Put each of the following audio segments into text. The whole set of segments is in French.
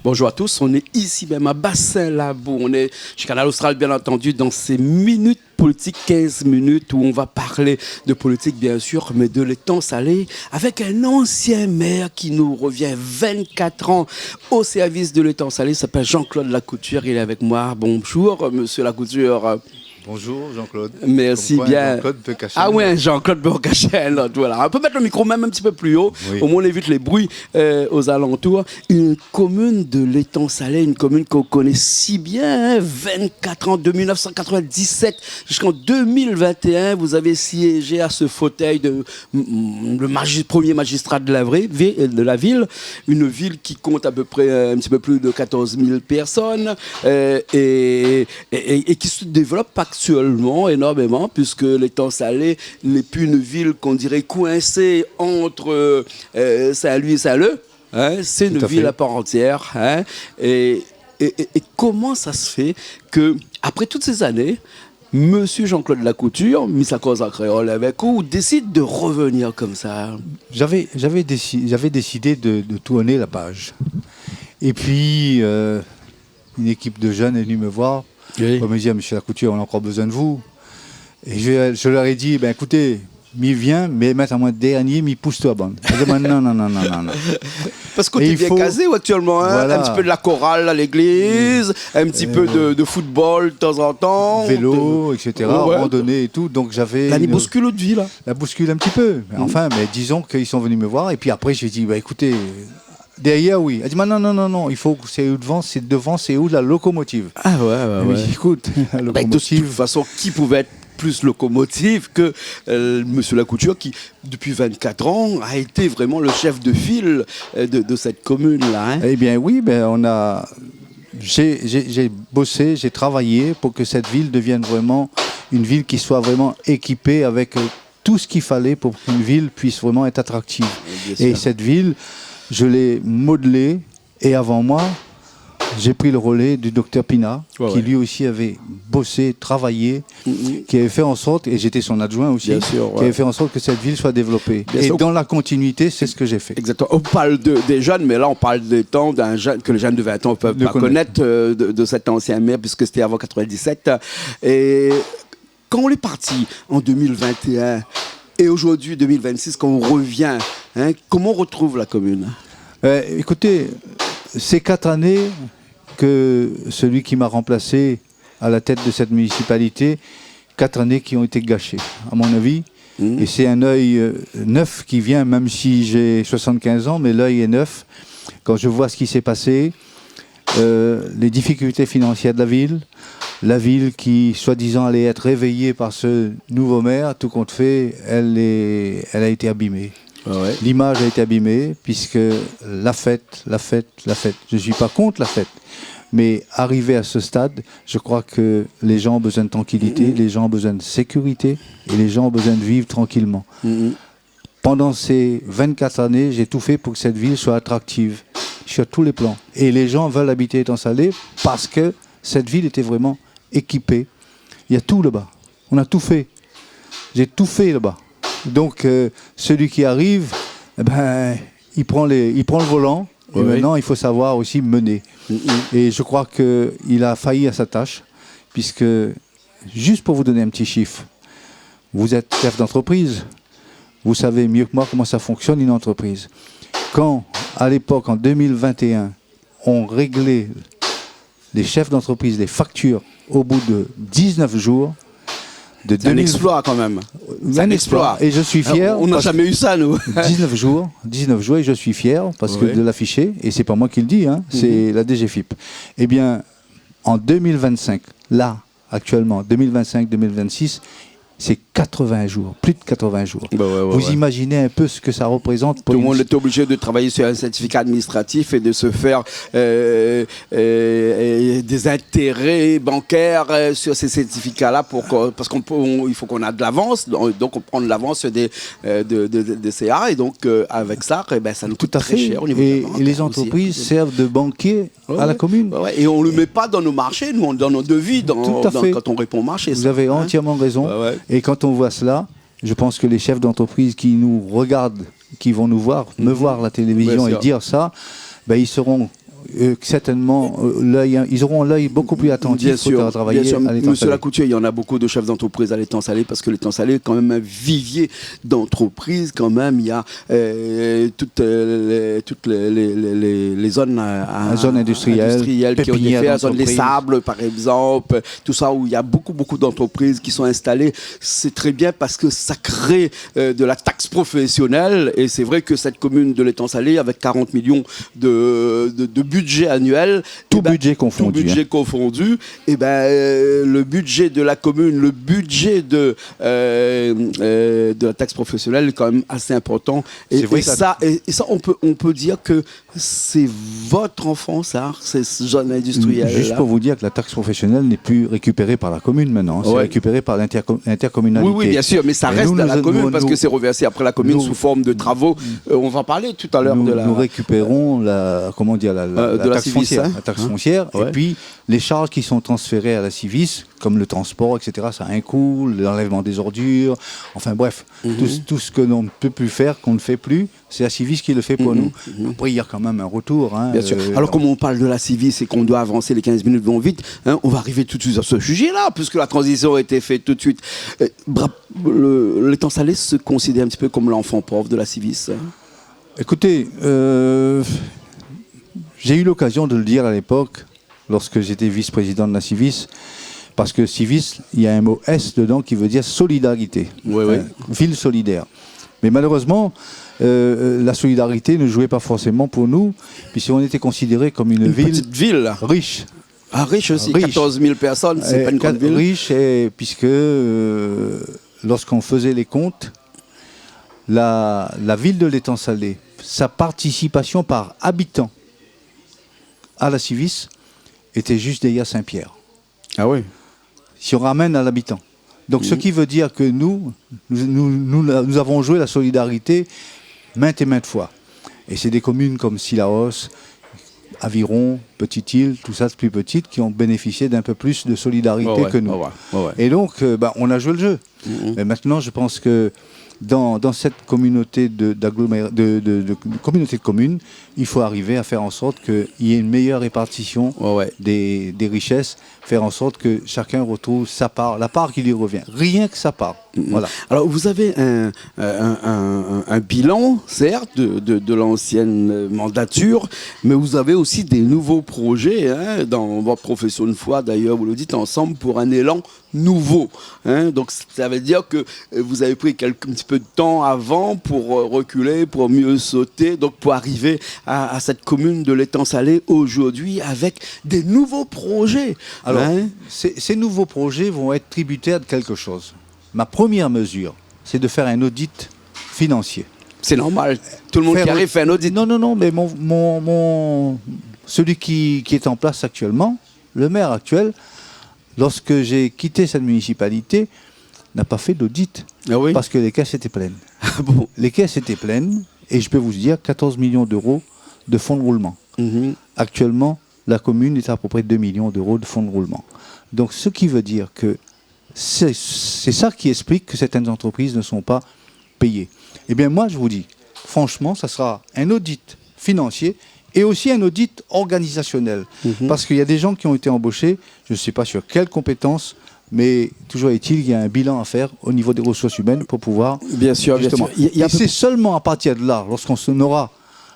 Bonjour à tous, on est ici même à Bassin-Labou, on est chez Canal Austral bien entendu dans ces minutes politiques, 15 minutes où on va parler de politique bien sûr, mais de l'étang salé avec un ancien maire qui nous revient 24 ans au service de l'étang salé, il s'appelle Jean-Claude Lacouture, il est avec moi. Bonjour monsieur Lacouture. Bonjour Jean-Claude. Merci bien. Jean-Claude peut cacher. Ah ouais, Jean-Claude peut cacher. Voilà. On peut mettre le micro même un petit peu plus haut. Oui. Au moins on évite les bruits aux alentours. Une commune de l'étang salé, une commune qu'on connaît si bien. 24 ans, de 1997 jusqu'en 2021. Vous avez siégé à ce fauteuil de premier magistrat de la ville. Une ville qui compte à peu près un petit peu plus de 14 000 personnes et qui se développe actuellement énormément, puisque l'étang salé n'est plus une ville qu'on dirait coincée entre Saint-Louis et Saint-Leu. Hein, c'est une ville à part entière. Hein, et comment ça se fait que, après toutes ces années, Monsieur Jean-Claude Lacouture, mis sa cause en créole avec vous, décide de revenir comme ça? J'avais décidé de tourner la page. Et puis, une équipe de jeunes est venue me voir. Oui. On me dit, monsieur Lacouture, on a encore besoin de vous. Et je leur ai dit, ben écoutez, m'y viens, mais mettre à moi dernier, m'y pousse-toi à bande. Ils disent, non. Parce que tu es bien casé ou actuellement, hein, voilà. Un petit peu de la chorale à l'église, un petit peu de football de temps en temps. Vélo, etc., ouais. Randonnée et tout. Donc j'avais... La bouscule de vie, là. La bouscule un petit peu. Enfin, mais disons qu'ils sont venus me voir. Et puis après, j'ai dit, bah écoutez... Derrière, oui. Elle dit, non, il faut que c'est devant, c'est où la locomotive. Ah ouais. Oui, écoute, la locomotive. De toute façon, qui pouvait être plus locomotive que Monsieur Lacouture, qui, depuis 24 ans, a été vraiment le chef de file de cette commune-là. Hein. Eh bien, oui, j'ai bossé, j'ai travaillé pour que cette ville devienne vraiment une ville qui soit vraiment équipée avec tout ce qu'il fallait pour qu'une ville puisse vraiment être attractive. Et cette ville, je l'ai modelée, et avant moi, j'ai pris le relais du docteur Pina, qui lui aussi avait bossé, travaillé, qui avait fait en sorte, et j'étais son adjoint aussi, qui avait fait en sorte que cette ville soit développée. Et dans la continuité, c'est ce que j'ai fait. Exactement. On parle des jeunes, mais là on parle des temps d'un jeune que les jeunes de 20 ans ne peuvent pas connaître de cet ancien maire, puisque c'était avant 97. Et quand on est parti en 2021, et aujourd'hui, 2026, quand on revient, hein, comment on retrouve la commune? Écoutez, ces 4 années que celui qui m'a remplacé à la tête de cette municipalité, 4 années qui ont été gâchées, à mon avis. Et c'est un œil neuf qui vient, même si j'ai 75 ans, mais l'œil est neuf. Quand je vois ce qui s'est passé, les difficultés financières de la ville qui, soi-disant, allait être réveillée par ce nouveau maire, tout compte fait, elle a été abîmée. Ouais. L'image a été abîmée, puisque la fête. Je ne suis pas contre la fête. Mais arrivé à ce stade, je crois que les gens ont besoin de tranquillité, les gens ont besoin de sécurité, et les gens ont besoin de vivre tranquillement. Pendant ces 24 années, j'ai tout fait pour que cette ville soit attractive, sur tous les plans. Et les gens veulent habiter l'étang salé parce que cette ville était vraiment équipée. Il y a tout là-bas. On a tout fait. J'ai tout fait là-bas. Donc, celui qui arrive, il prend le volant. Et maintenant, il faut savoir aussi mener. Et je crois qu'il a failli à sa tâche, puisque, juste pour vous donner un petit chiffre, vous êtes chef d'entreprise, vous savez mieux que moi comment ça fonctionne une entreprise. Quand, à l'époque, en 2021, on réglait les chefs d'entreprise, les factures, au bout de 19 jours, c'est un exploit quand même. Un exploit. Et je suis fier. On n'a jamais eu ça, nous. 19 jours, et je suis fier parce que de l'afficher, et c'est pas moi qui le dis, hein, c'est la DGFIP. Eh bien, en 2025, là, actuellement, 2025-2026, c'est 80 jours, plus de 80 jours. Vous imaginez un peu ce que ça représente pour tout le monde est obligé de travailler sur un certificat administratif et de se faire des intérêts bancaires sur ces certificats-là parce qu'il faut qu'on a de l'avance, donc on prend de l'avance des CA et donc avec ça, ça nous coûte très cher au niveau et les entreprises servent de banquier à la commune. Et on ne le met pas dans nos marchés, nous, dans nos devis, quand on répond au marché. Vous avez entièrement raison. Et quand on voit cela, je pense que les chefs d'entreprise qui nous regardent, qui vont nous voir, me voir à la télévision et dire ça, ils seront certainement, ils auront l'œil beaucoup plus attentif bien sûr, pour travailler bien sûr. à l'étang Monsieur salé. Lacoutier, il y en a beaucoup de chefs d'entreprise à l'étang salé parce que l'étang salé est quand même un vivier d'entreprise. Quand même, il y a toutes les zones, Zone industrielle, qui ont été pépinière faites, la zone des d'entreprise. sables, par exemple, tout ça où il y a beaucoup d'entreprises qui sont installées. C'est très bien parce que ça crée de la taxe professionnelle et c'est vrai que cette commune de l'étang salé avec 40 millions de budget annuel, Tout budget confondu. tout budget confondu, et le budget de la commune, le budget de la taxe professionnelle est quand même assez important. Et, C'est vrai et que ça, on peut dire que c'est votre enfant, ça, c'est ce jeune industriel. Juste pour vous dire que la taxe professionnelle n'est plus récupérée par la commune maintenant, c'est Ouais. récupéré par l'intercommunalité. Oui, bien sûr, mais ça Et reste nous, dans la nous- commune nous- parce que nous- c'est reversé après la commune nous- sous forme de travaux. On va parler tout à l'heure de la. Nous récupérons la de la taxe Civis, foncière, hein. la taxe foncière, Ouais. et puis les charges qui sont transférées à la Civis, comme le transport, etc. Ça a un coût, l'enlèvement des ordures, enfin bref, tout ce que l'on ne peut plus faire, qu'on ne fait plus, c'est la Civis qui le fait pour nous. Après, il y a quand même un retour. Hein, Bien sûr. Alors, comme on parle de la Civis et qu'on doit avancer, les 15 minutes vont vite, hein, on va arriver tout de suite à ce sujet-là, puisque la transition a été faite tout de suite. L'étang salé se considère un petit peu comme l'enfant pauvre de la Civis. Hein. Écoutez, j'ai eu l'occasion de le dire à l'époque, lorsque j'étais vice-président de la Civis, parce que Civis, il y a un mot S dedans qui veut dire solidarité. Oui, oui. Ville solidaire. Mais malheureusement, la solidarité ne jouait pas forcément pour nous, puisqu'on était considéré comme une ville Petite ville. riche. Ah, riche aussi, Riche. 14 000 personnes, c'est pas une grande ville. Riche, puisque lorsqu'on faisait les comptes, la ville de l'étang salé, sa participation par habitant à la Civis était juste derrière Saint-Pierre. Ah oui. Si on ramène à l'habitant. Donc ce qui veut dire que nous avons joué la solidarité maintes et maintes fois. Et c'est des communes comme Sillaos, Aviron, Petite-Île, tout ça, plus petites, qui ont bénéficié d'un peu plus de solidarité que nous. Et donc, on a joué le jeu. Et maintenant, je pense que dans cette communauté de communauté de communes, il faut arriver à faire en sorte qu'il y ait une meilleure répartition des richesses, faire en sorte que chacun retrouve sa part, la part qui lui revient. Rien que sa part. Voilà. Alors, vous avez un bilan, certes, de l'ancienne mandature, mais vous avez aussi des nouveaux projets, hein, dans votre profession de foi, d'ailleurs, vous le dites ensemble, pour un élan nouveau. Hein. Donc, ça veut dire que vous avez pris un petit peu de temps avant pour reculer, pour mieux sauter, donc pour arriver à cette commune de l'étang salé aujourd'hui avec des nouveaux projets. Alors, hein. ces nouveaux projets vont être tributaires de quelque chose. Ma première mesure, c'est de faire un audit financier. C'est normal. Tout le monde qui arrive fait un audit. Non, mais celui qui est en place actuellement, le maire actuel, lorsque j'ai quitté cette municipalité, n'a pas fait d'audit. Ah oui. Parce que les caisses étaient pleines. Ah bon. Les caisses étaient pleines, et je peux vous dire, 14 millions d'euros de fonds de roulement. Actuellement, la commune est à peu près 2 millions d'euros de fonds de roulement. Donc, ce qui veut dire que c'est ça qui explique que certaines entreprises ne sont pas payées. Eh bien, moi, je vous dis, franchement, ça sera un audit financier et aussi un audit organisationnel. Parce qu'il y a des gens qui ont été embauchés, je ne sais pas sur quelles compétences, mais toujours est-il qu'il y a un bilan à faire au niveau des ressources humaines pour pouvoir... Bien sûr, justement. bien sûr. Et c'est seulement à partir de là, lorsqu'on aura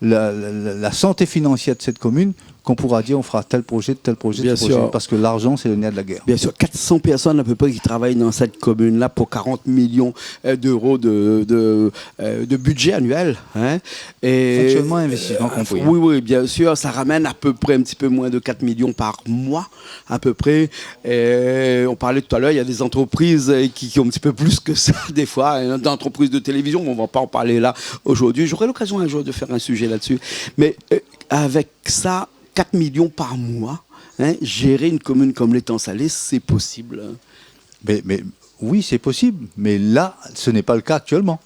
la santé financière de cette commune, qu'on pourra dire on fera tel projet, tel projet, Bien tel projet, sûr. parce que l'argent, c'est le nerf de la guerre. Bien sûr, 400 personnes à peu près qui travaillent dans cette commune-là pour 40 millions d'euros de budget annuel. Hein. Et Fonctionnement et investissement compris. Oui, bien sûr. Ça ramène à peu près un petit peu moins de 4 millions par mois, à peu près. Et on parlait tout à l'heure, il y a des entreprises qui ont un petit peu plus que ça, des fois. Des entreprises de télévision, on ne va pas en parler là aujourd'hui. J'aurai l'occasion un jour de faire un sujet là-dessus. Mais avec ça, 4 millions par mois, hein, gérer une commune comme l'étang salé, c'est possible. Mais oui, c'est possible, mais là, ce n'est pas le cas actuellement.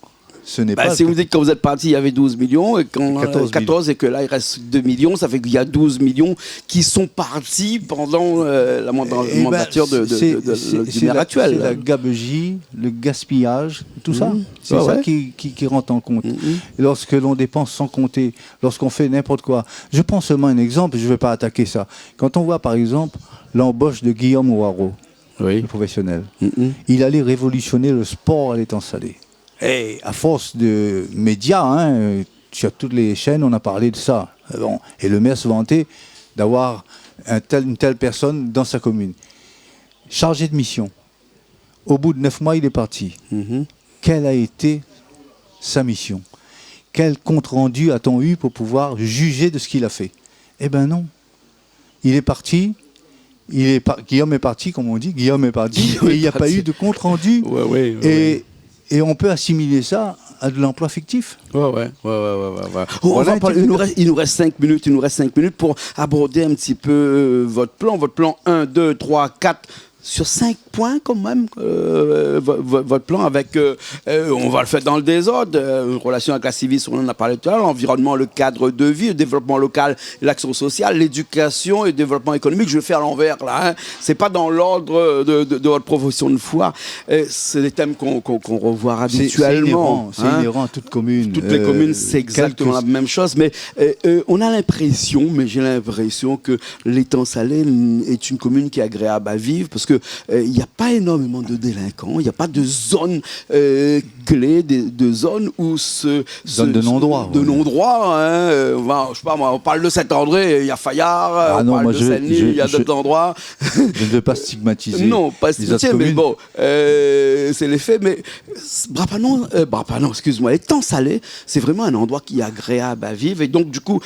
ce n'est Bah, pas... si vous dites que quand vous êtes parti, il y avait 12 millions, et quand 14 et que là, il reste 2 millions, ça fait qu'il y a 12 millions qui sont partis pendant la mandature du maire actuel. C'est la gabegie, le gaspillage, tout ça. C'est ça qui rentre en compte. Et lorsque l'on dépense sans compter, lorsqu'on fait n'importe quoi. Je prends seulement un exemple, je ne vais pas attaquer ça. Quand on voit par exemple l'embauche de Guillaume Ouaro, le professionnel, il allait révolutionner le sport à l'étang salé. Et à force de médias, sur toutes les chaînes, on a parlé de ça. Bon. Et le maire se vantait d'avoir une telle personne dans sa commune. Chargé de mission. Au bout de 9 mois, il est parti. Quelle a été sa mission? Quel compte-rendu a-t-on eu pour pouvoir juger de ce qu'il a fait? Eh bien non. Il est parti. Guillaume est parti, comme on dit. Guillaume est parti. Et il n'y a pas eu de compte-rendu. Et on peut assimiler ça à de l'emploi fictif. Ouais. Il nous reste 5 minutes pour aborder un petit peu votre plan 1, 2, 3, 4, sur 5 points quand même, votre plan avec, on va le faire dans le désordre, relation avec la civile, on en a parlé tout à l'heure, l'environnement, le cadre de vie, le développement local, l'action sociale, l'éducation et le développement économique. Je le fais à l'envers là, c'est pas dans l'ordre de votre profession de foi. C'est des thèmes qu'on revoit habituellement. C'est inhérent à toute commune. Toutes les communes, c'est exactement la même chose, mais on a l'impression, j'ai l'impression que l'étang salé est une commune qui est agréable à vivre, parce que il n'y a pas énormément de délinquants, il n'y a pas de zones clés, de zones où zone de non-droit. De non-droit, je sais pas moi, on parle de Saint-André, il y a Fayard, on parle de Saint-Denis, il y a d'autres endroits. Je ne veux pas stigmatiser. Non, pas stigmatiser, mais bon, c'est les faits. Mais Brapanon, excuse-moi, l'étang salé, c'est vraiment un endroit qui est agréable à vivre. Et donc, du coup,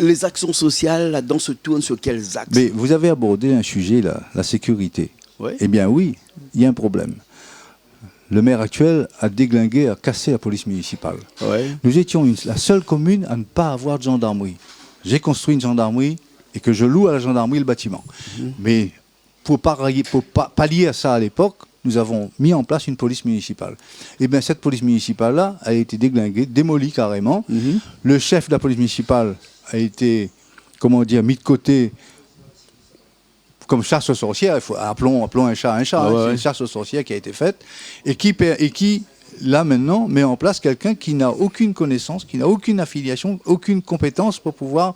les actions sociales là-dedans se tournent sur quels axes? Mais vous avez abordé un sujet, la sécurité. Ouais. Eh bien oui, il y a un problème. Le maire actuel a déglingué, a cassé la police municipale. Ouais. Nous étions la seule commune à ne pas avoir de gendarmerie. J'ai construit une gendarmerie et que je loue à la gendarmerie le bâtiment. Mais pour pallier à ça à l'époque, nous avons mis en place une police municipale. Eh bien cette police municipale-là a été déglinguée, démolie carrément. Le chef de la police municipale a été, mis de côté comme chasse aux sorcières. Appelons un chat. C'est une chasse aux sorcières qui a été faite et qui, là maintenant, met en place quelqu'un qui n'a aucune connaissance, qui n'a aucune affiliation, aucune compétence pour pouvoir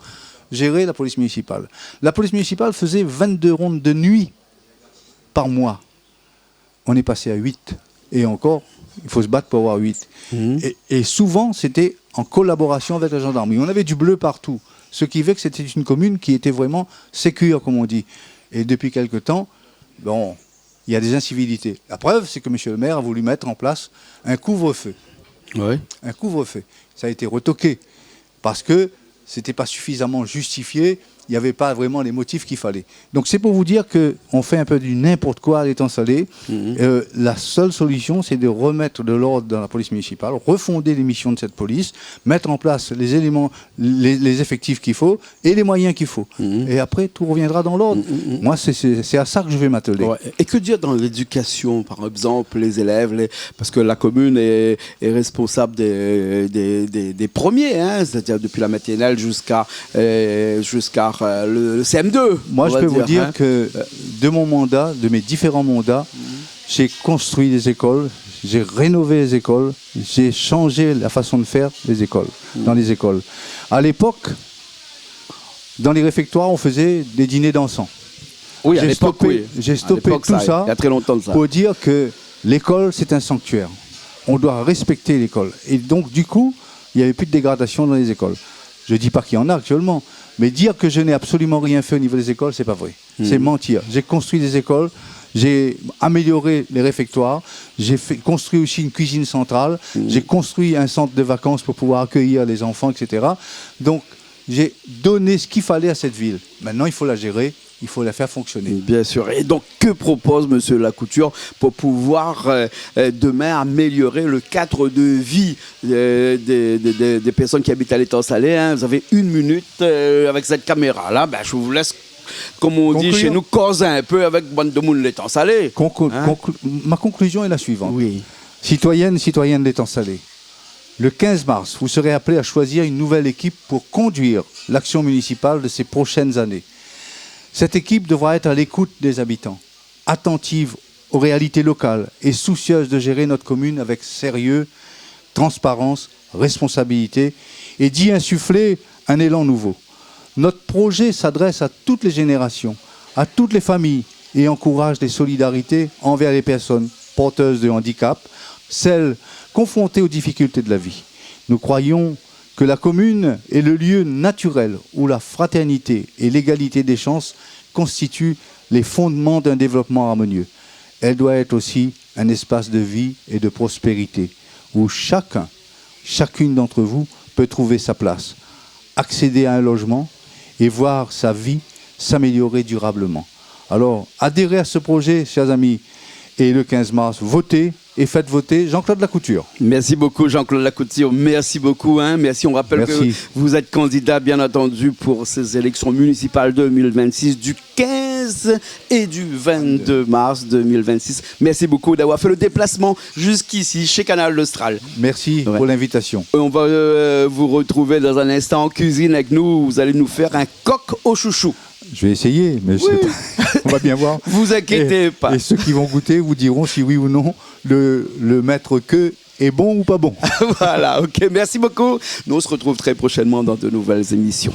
gérer la police municipale. La police municipale faisait 22 rondes de nuit par mois. On est passé à 8. Et encore, il faut se battre pour avoir 8. Et souvent, c'était en collaboration avec la gendarmerie. On avait du bleu partout. Ce qui fait que c'était une commune qui était vraiment sécure, comme on dit. Et depuis quelque temps, il y a des incivilités. La preuve, c'est que M. le maire a voulu mettre en place un couvre-feu. Ouais. Un couvre-feu. Ça a été retoqué parce que ce n'était pas suffisamment justifié. Il n'y avait pas vraiment les motifs qu'il fallait. Donc c'est pour vous dire qu'on fait un peu du n'importe quoi à l'étang salé. La seule solution, c'est de remettre de l'ordre dans la police municipale, refonder les missions de cette police, mettre en place les éléments, les effectifs qu'il faut et les moyens qu'il faut. Et après, tout reviendra dans l'ordre. Moi, c'est à ça que je vais m'atteler. Ouais. Et que dire dans l'éducation, par exemple, les élèves, parce que la commune est responsable des premiers, c'est-à-dire depuis la maternelle jusqu'à le CM2. Moi, je peux vous dire que de mes différents mandats, j'ai construit des écoles, j'ai rénové les écoles, j'ai changé la façon de faire les écoles, dans les écoles. À l'époque, dans les réfectoires, on faisait des dîners dansants. Oui, j'ai stoppé tout ça, il y a très longtemps de ça, pour dire que l'école, c'est un sanctuaire. On doit respecter l'école. Et donc, du coup, il n'y avait plus de dégradation dans les écoles. Je ne dis pas qu'il y en a actuellement, mais dire que je n'ai absolument rien fait au niveau des écoles, c'est pas vrai. C'est mentir. J'ai construit des écoles, j'ai amélioré les réfectoires, j'ai construit aussi une cuisine centrale, j'ai construit un centre de vacances pour pouvoir accueillir les enfants, etc. Donc, j'ai donné ce qu'il fallait à cette ville. Maintenant, il faut la gérer. Il faut la faire fonctionner. Bien sûr. Et donc, que propose M. Lacouture pour pouvoir demain améliorer le cadre de vie des personnes qui habitent à l'étang salé, Vous avez 1 minute avec cette caméra-là. Je vous laisse, comme on dit chez nous, causer un peu avec bande de monde l'étang salé. Ma conclusion est la suivante. Oui. Citoyennes de l'étang salé, Le 15 mars, vous serez appelé à choisir une nouvelle équipe pour conduire l'action municipale de ces prochaines années. Cette équipe devra être à l'écoute des habitants, attentive aux réalités locales et soucieuse de gérer notre commune avec sérieux, transparence, responsabilité et d'y insuffler un élan nouveau. Notre projet s'adresse à toutes les générations, à toutes les familles et encourage les solidarités envers les personnes porteuses de handicap, celles confrontées aux difficultés de la vie. Nous croyons que la commune est le lieu naturel où la fraternité et l'égalité des chances constituent les fondements d'un développement harmonieux. Elle doit être aussi un espace de vie et de prospérité où chacune d'entre vous peut trouver sa place, accéder à un logement et voir sa vie s'améliorer durablement. Alors, adhérez à ce projet, chers amis, et le 15 mars, votez et faites voter Jean-Claude Lacouture. Merci beaucoup Jean-Claude Lacouture, merci beaucoup. Merci, on rappelle que vous êtes candidat bien entendu pour ces élections municipales 2026 du 15 et du 22 mars 2026. Merci beaucoup d'avoir fait le déplacement jusqu'ici chez Canal Austral. Merci pour l'invitation. On va vous retrouver dans un instant en cuisine avec nous, vous allez nous faire un coq au chouchou. Je vais essayer, mais on va bien voir. Vous inquiétez pas. Et ceux qui vont goûter vous diront si oui ou non le maître queue est bon ou pas bon. Voilà, ok, merci beaucoup. Nous on se retrouve très prochainement dans de nouvelles émissions.